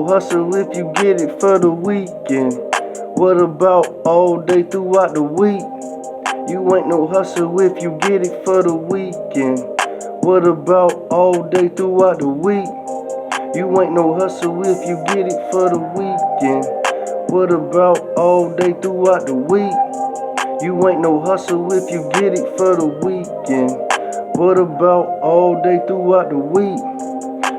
hustle if you get it for the weekend. What about all day throughout the week? You ain't no hustle if you get it for the weekend. What about all day throughout the week? You ain't no hustle if you get it for the weekend. What about all day throughout the week? You ain't no hustle if you get it for the weekend. What about all day throughout the week?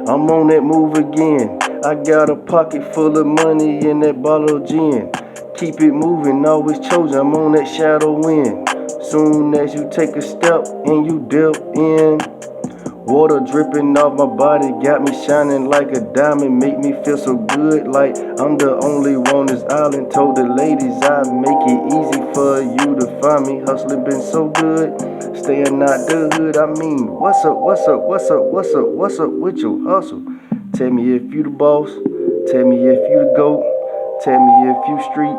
I'm on that move again. I got a pocket full of money and that bottle of gin. Keep it moving, always chosen. I'm on that shadow wind. Soon as you take a step and you dip in, water dripping off my body, got me shining like a diamond. Make me feel so good, like I'm the only one on this island. Told the ladies I make it easy for you to find me. Hustling been so good, staying out the hood. I mean, what's up, what's up, what's up, what's up, what's up with your hustle? Tell me if you the boss, tell me if you the GOAT, tell me if you street,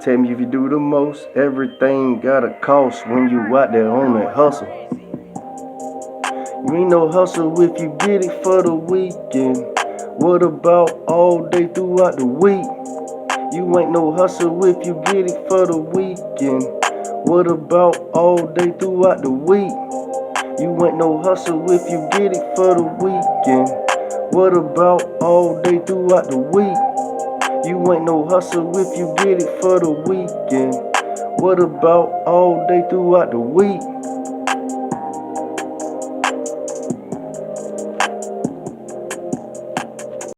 tell me if you do the most. Everything got a cost when you out there on that hustle. You ain't no hustle if you get it for the weekend. What about all day throughout the week? You ain't no hustle if you get it for the weekend. What about all day throughout the week? You ain't no hustle if you get it for the weekend. What about all day throughout the week? You ain't no hustle if you get it for the weekend. What about all day throughout the week?